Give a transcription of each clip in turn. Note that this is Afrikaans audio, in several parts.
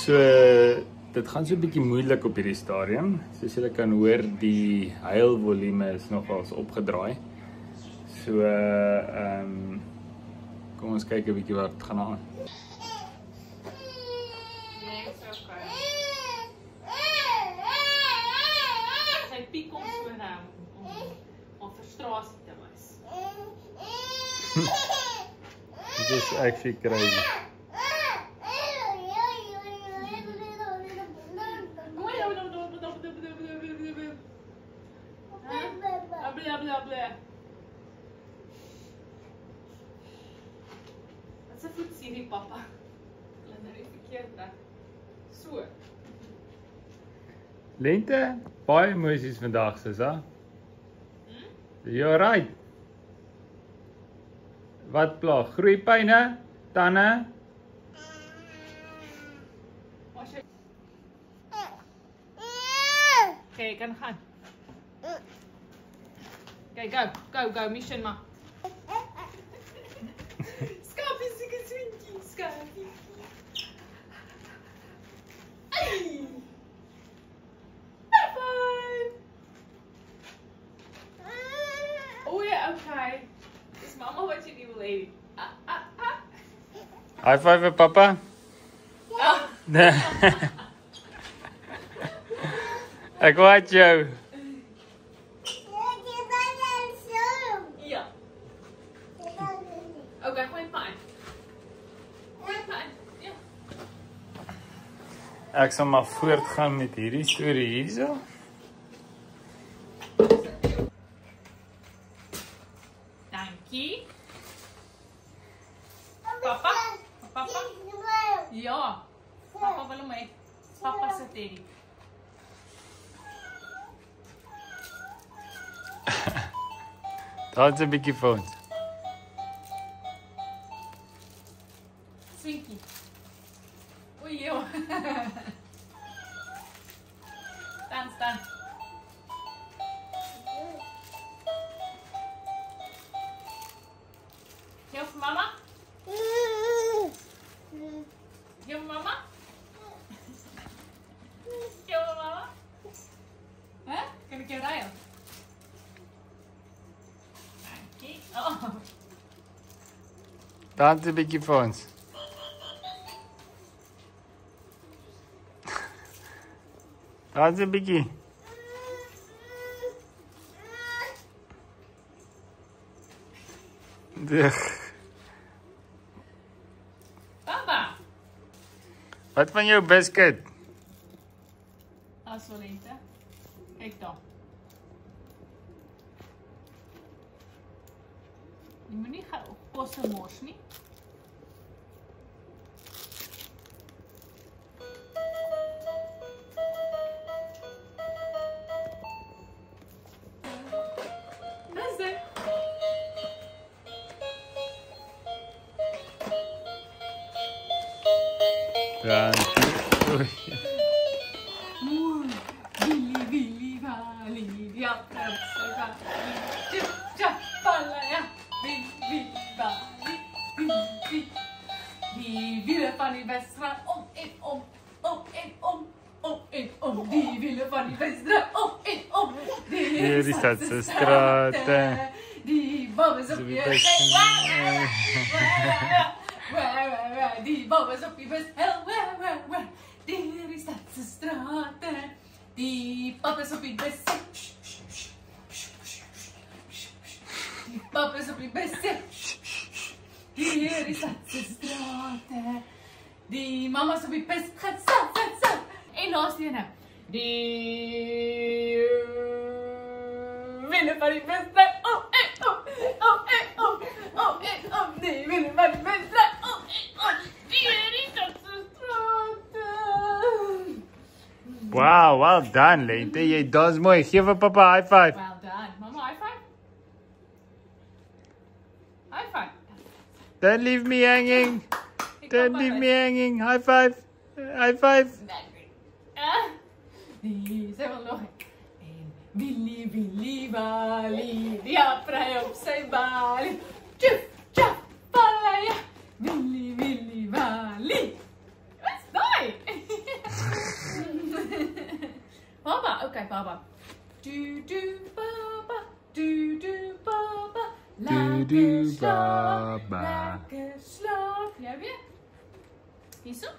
So, dit gaan so 'n bietjie moeilik op hierdie stadium. Soos julle kan hoor, die huilvolume is nogals opgedraai. So, kom ons kyk 'n bietjie wat gaan aan. Sy piek om so nou om frustrasie te wys. Dit is actually crazy. Wat se voet sien die papa? Hulle nou die verkeerd reg. So. Lente, baie emosies vandag, Sissa. You're right. Wat pla? Groeipyne, tande. Okay, kan gaan. Okay, go, mission maar. Skapie, seker swinkie, skapie. Ai! High five! Oh yeah, okay. Is mama wat jy nie wil hê? High five vir papa. Ja. Ek wat jou. Ja. Okay, gooi pyn. Ja. Ek sal maar voortgaan met hierdie storie hierso. Dankie. Papa? Papa? Ja. Papa wil hom hê. Papa se teddy. Daar's 'n bietjie vir ons. Swinkie. Oei, joh. Staan. Heel voor mama? Heel voor mama? Heel voor mama? Hè? Kan ik je rijden? Dankie. Oh. Daar's 'n bietjie vir ons. Daar's 'n bietjie. Papa. Wat van jou biscuit? As wel Lente. Kijk dan. Je moet niet gaan kosten mors, niet? Dat is het. Dankie. Willy, vali, ja, ja, palla, ja. Willy, vali, Willy. Die wielen van die wedstrijd om en om, om en om, om en om. Die wielen van die wedstrijd om en om. Hier is dat ze straten. Die babbels op je best. Die babbels op je best. Hier is dat ze straten. Die papa's op je best. Die papa's op je best. Hier is dat ze straten. Die mama's op je best. Gaat zo. Eén laatste ene. Die willen van die best. Oh. Die willen van die best. Oh. Hier is dat ze straten. Wow, well done, Lente. Jy dans mooi. Geef vir papa 'n high five. Well done. Mama, high five. High five. Don't leave me hanging. Don't leave me hanging. High five. High five. Die zijn wel nog. En Willy, Wally. Ja, vrij op zijn balie. Tjuf, palla, ja. Willy, Wally. Wat is dat? baba. Du baba, du baba. Du Lekker slaap, baba. lekker slaap. Jy weer? Hierso?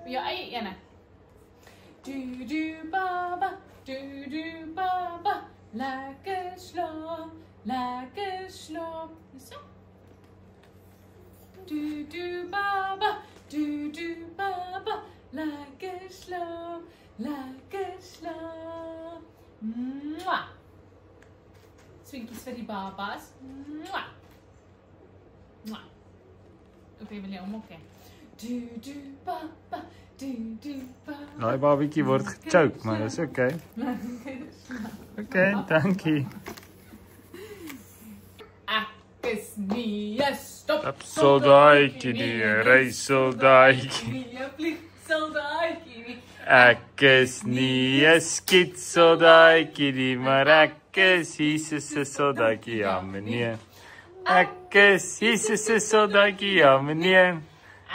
Ja, eie ene. Du baba, du baba. Lekker slaap, lekker slaap. Hierso? Du baba, du baba. Lekker slaap, lekker slaap. Mwah. Swinkies vir die babas. Mwah. Mwah. Of jy wil jy omhoek hê? Du baba, du baba. Daai babietjie word gechoke, maar dis okay. Okay, dankie. Ek is nie 'n stop Soldaatjie, die reissoldaatjie. nie 'n vlieg soldaatjie nie. Ek is nie 'n skietsoldaatjie nie, maar ek is Jesus se soldaatjie, ja meneer. Ek is Jesus se soldaatjie, ja meneer.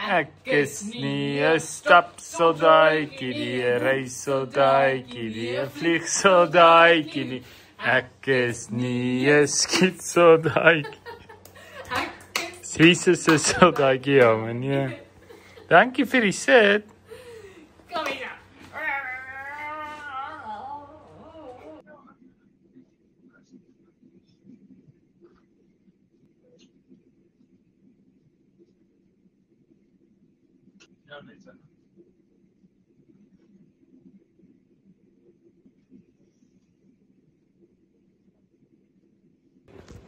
Ek is nie 'n stapsoldaatjie nie, 'n reissoldaatjie nie, 'n vliegsoldaatjie nie. Ek is nie 'n skietsoldaatjie. Jesus se soldaatjie, ja meneer. Dankie vir die sit. Kom hier.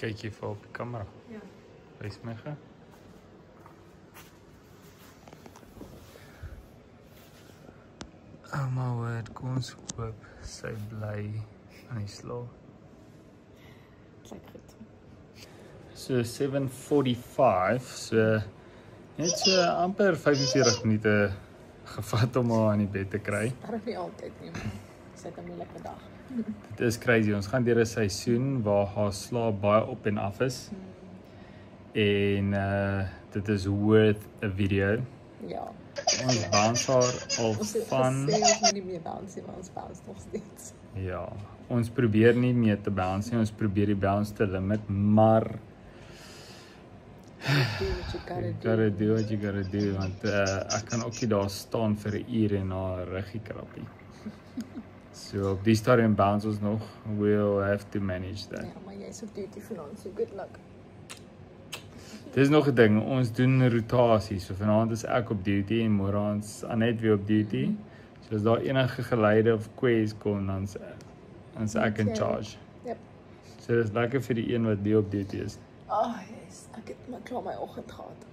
Kyk jy vir op die kamera. Ja. Wys my gou. Ouma hoor, kom ons hoop sy bly aan die slaap. Dit lyk goed. So 7:45, so net so amper 45 minute gevat om haar aan die bed te kry. Daar nie altyd nie. Dis 'n moeilike dag. Dit is crazy. Ons gaan deur 'n seisoen waar haar slaap baie op en af is. En dit is worth a video. Ja. Ons bounce haar al van ons moet nie meer bounce nie, maar ons bounce nog steeds. ja, ons probeer nie meer te bounce nie. Ons probeer die bounce te limit, maar Do what you gotta you do. gotta do what you gotta do, want ek kan ook nie daar staan vir 'n uur en na ruggie krap nie. So op die stadium bounce ons nog, we'll have to manage that. Ja, maar jy's op duty vanaand, so good luck. Dis nog 'n ding, ons doen rotasie. So vanaand is ek op duty en môre is Anet weer op duty. So as daar enige geleide of quiz kom, dan's ek in charge. Yep. So dis lekker vir die een wat nie op duty is. Oh, yes. Ek het maar klaar my oggend gehad.